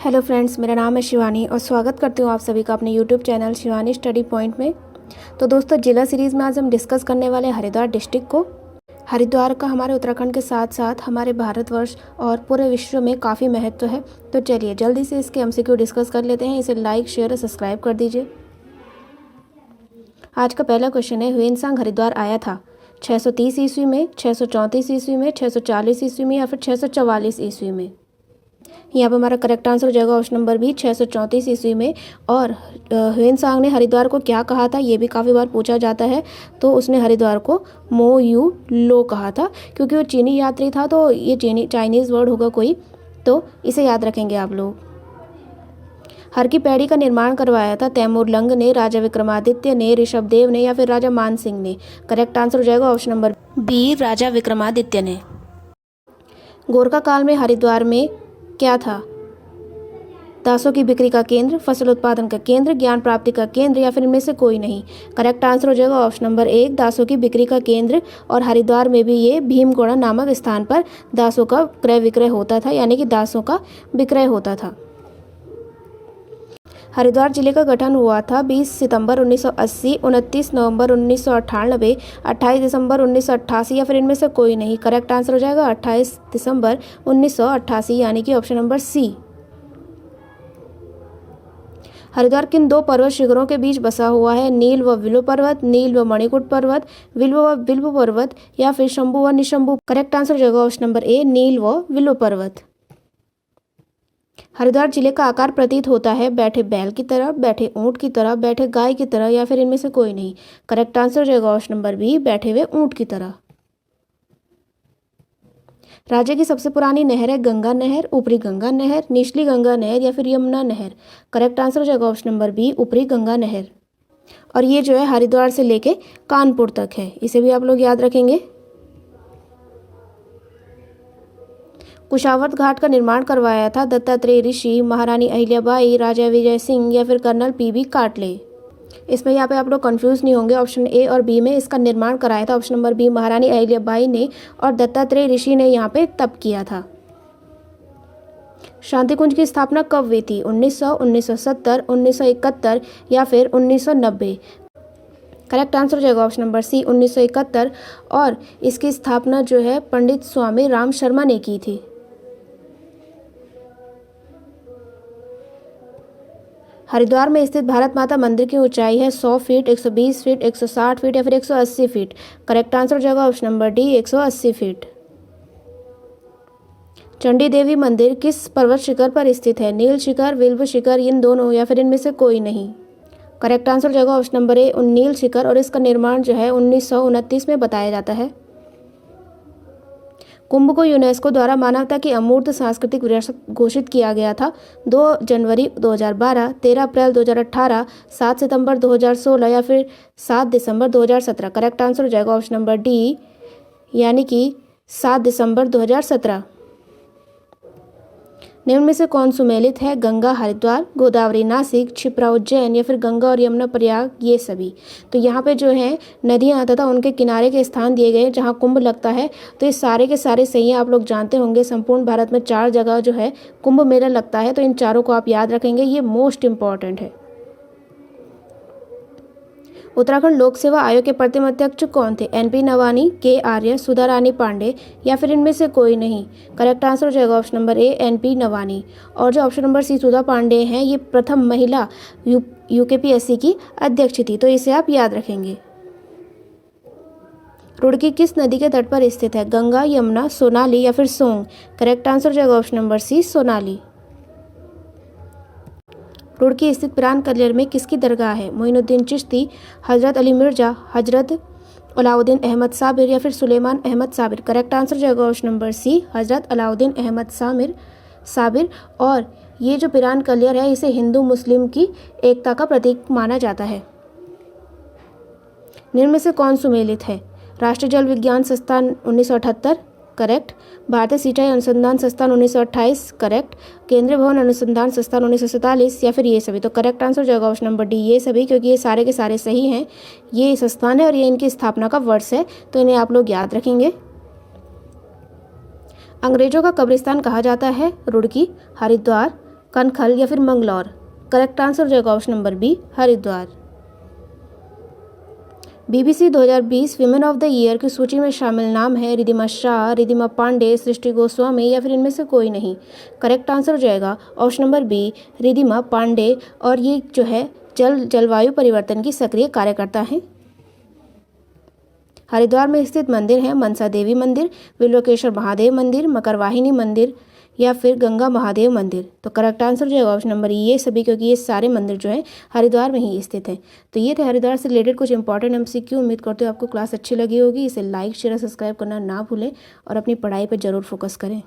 Hello friends, मेरा नाम है शिवानी और स्वागत करती हूँ आप सभी का अपने YouTube channel Shivani study point में। तो दोस्तों, जिला सीरीज़ में आज हम डिस्कस करने वाले हैं हरिद्वार डिस्ट्रिक्ट को। हरिद्वार का हमारे उत्तराखंड के साथ साथ हमारे भारतवर्ष और पूरे विश्व में काफ़ी महत्व है। तो चलिए जल्दी से इसके एमसीक्यू डिस्कस कर लेते हैं। इसे लाइक, शेयर और सब्सक्राइब कर दीजिए। आज का पहला क्वेश्चन है, ह्वेनसांग हरिद्वार आया था 630 ईस्वी में, 634 ईस्वी में, 640 ईस्वी में या फिर 644 ईस्वी में। यहाँ पर हमारा करेक्ट आंसर हो जाएगा ऑप्शन नंबर बी, 634 ईस्वी में। और ह्वेनसांग ने हरिद्वार को क्या कहा था, ये भी काफ़ी बार पूछा जाता है। तो उसने हरिद्वार को मो यू लो कहा था, क्योंकि वो चीनी यात्री था। तो ये चाइनीज़ वर्ड होगा कोई, तो इसे याद रखेंगे आप लोग। हर की पैड़ी का निर्माण करवाया था तैमूर लंग ने, राजा विक्रमादित्य ने, ऋषभदेव ने या फिर राजा मान सिंह ने। करेक्ट आंसर हो जाएगा ऑप्शन नंबर बी, राजा विक्रमादित्य ने। गोरखा काल में हरिद्वार में क्या था? दासों की बिक्री का केंद्र, फसल उत्पादन का केंद्र, ज्ञान प्राप्ति का केंद्र या फिर इनमें से कोई नहीं। करेक्ट आंसर हो जाएगा ऑप्शन नंबर एक, दासों की बिक्री का केंद्र। और हरिद्वार में भी ये भीमगोड़ा नामक स्थान पर दासों का क्रय विक्रय होता था, यानी कि दासों का विक्रय होता था। हरिद्वार जिले का गठन हुआ था 20 सितंबर 1980, 29 नवंबर 1998, 28 दिसंबर 1988 या फिर इनमें से कोई नहीं। करेक्ट आंसर हो जाएगा 28 दिसंबर 1988, यानी कि ऑप्शन नंबर सी। हरिद्वार किन दो पर्वत शिखरों के बीच बसा हुआ है? नील व विल्व पर्वत, नील व मणिकूट पर्वत, विल्व व विल्व पर्वत या फिर शंभु व निशंभु। करेक्ट आंसर हो जाएगा ऑप्शन नंबर ए, नील व विल्व पर्वत। हरिद्वार जिले का आकार प्रतीत होता है बैठे बैल की तरह, बैठे ऊंट की तरह, बैठे गाय की तरह या फिर इनमें से कोई नहीं। करेक्ट आंसर हो जाएगा ऑप्शन नंबर बी, बैठे हुए ऊंट की तरह। राज्य की सबसे पुरानी नहर है गंगा नहर, ऊपरी गंगा नहर, निचली गंगा नहर या फिर यमुना नहर। करेक्ट आंसर हो जाएगा ऑप्शन नंबर बी, ऊपरी गंगा नहर। और ये जो है हरिद्वार से लेके कानपुर तक है, इसे भी आप लोग याद रखेंगे। कुशावर्त घाट का निर्माण करवाया था दत्तात्रेय ऋषि, महारानी अहिल्याबाई, राजा विजय सिंह या फिर कर्नल पीबी काटले। इसमें यहाँ पे आप लोग कंफ्यूज नहीं होंगे, ऑप्शन ए और बी में इसका निर्माण कराया था ऑप्शन नंबर बी, महारानी अहिल्याबाई ने, और दत्तात्रेय ऋषि ने यहाँ पे तब किया था। शांति कुंज की स्थापना कब हुई थी? 1900, 1970, 1971 या फिर 1990। करेक्ट आंसर हो जाएगा ऑप्शन नंबर सी, 1971। और इसकी स्थापना जो है पंडित स्वामी राम शर्मा ने की थी। हरिद्वार में स्थित भारत माता मंदिर की ऊंचाई है 100 फीट, 120 फीट, 160 फीट या फिर 180 फीट। करेक्ट आंसर हो जाएगा option number D, 180 feet. Chandi Devi मंदिर किस पर्वत शिखर पर स्थित है? नील शिखर, विल्व शिखर, इन दोनों या फिर इनमें से कोई नहीं। करेक्ट आंसर हो जाएगा ऑप्शन नंबर ए, नील शिखर। और इसका निर्माण जो है 1929 में बताया जाता है। कुंभ को यूनेस्को द्वारा मानवता की अमूर्त सांस्कृतिक विरासत घोषित किया गया था 2 जनवरी 2012, 13 अप्रैल 2018, 7 सितंबर 2016 या फिर 7 दिसंबर 2017। करेक्ट आंसर हो जाएगा ऑप्शन नंबर डी, यानी कि 7 दिसंबर 2017। निम्न में से कौन सुमेलित है? गंगा हरिद्वार, गोदावरी नासिक, क्षिप्रा उज्जैन या फिर गंगा और यमुना प्रयाग, ये सभी। तो यहाँ पे जो है नदियाँ तथा उनके किनारे के स्थान दिए गए जहाँ कुंभ लगता है। तो ये सारे के सारे सही हैं, आप लोग जानते होंगे। संपूर्ण भारत में 4 जगह जो है कुंभ मेला लगता है, तो इन चारों को आप याद रखेंगे, ये मोस्ट इम्पॉर्टेंट है। उत्तराखंड लोक सेवा आयोग के प्रथम अध्यक्ष कौन थे? एनपी नवानी, के आर्य, सुधा रानी पांडे या फिर इनमें से कोई नहीं। करेक्ट आंसर हो जाएगा option number A, NP Nawani. और जो ऑप्शन नंबर सी सुधा पांडे हैं, ये प्रथम महिला यूकेपीएससी की अध्यक्ष थी, तो इसे आप याद रखेंगे। रुड़की किस नदी के तट पर स्थित है? गंगा, यमुना, सोनाली या फिर सोंग। करेक्ट आंसर हो जाएगा option number C, Sonali. Roorkee स्थित पिरान कलियर में किसकी दरगाह है? मोइनुद्दीन चिश्ती, हजरत अली मिर्जा, हजरत अलाउद्दीन अहमद साबिर या फिर सुलेमान अहमद साबिर। करेक्ट आंसर जाएगा ऑप्शन नंबर सी, हजरत अलाउद्दीन अहमद साबिर। और ये जो पिरान कलियर है, इसे हिंदू मुस्लिम की एकता का प्रतीक माना जाता है। निम्न में से कौन सुमेलित है? राष्ट्रीय जल विज्ञान संस्थान 1978, करेक्ट। भारतीय सिंचाई अनुसंधान संस्थान 1928, करेक्ट। केंद्रीय भवन अनुसंधान संस्थान 1947 या फिर ये सभी। तो करेक्ट आंसर हो जाएगा ऑप्शन नंबर डी, ये सभी, क्योंकि ये सारे के सारे सही हैं। ये संस्थान है और ये इनकी स्थापना का वर्ष है, तो इन्हें आप लोग याद रखेंगे। अंग्रेजों का कब्रिस्तान कहा जाता है? रुड़की, हरिद्वार, कनखल या फिर मंगलौर। करेक्ट आंसर हो जाएगा option number B, Haridwar. BBC 2020 women of the year की सूची में शामिल नाम है रिद्धिमा शाह, रिद्धिमा पांडे, सृष्टि गोस्वामी या फिर इनमें से कोई नहीं। करेक्ट आंसर हो जाएगा option number B, Riddhima Pandey. और ये जो है जलवायु परिवर्तन की सक्रिय कार्यकर्ता हैं। हरिद्वार में स्थित मंदिर है मनसा देवी मंदिर, विल्वकेश्वर महादेव मंदिर, मकरवाहिनी मंदिर या फिर गंगा महादेव मंदिर। तो करेक्ट आंसर जो है ऑप्शन नंबर ये सभी, क्योंकि ये सारे मंदिर जो है हरिद्वार में ही स्थित हैं। तो ये थे हरिद्वार से रिलेटेड कुछ इंपॉर्टेंट MCQ। उम्मीद करते हो आपको क्लास अच्छी लगी होगी। इसे लाइक शेयर सब्सक्राइब करना ना भूलें और अपनी पढ़ाई पर जरूर फोकस करें।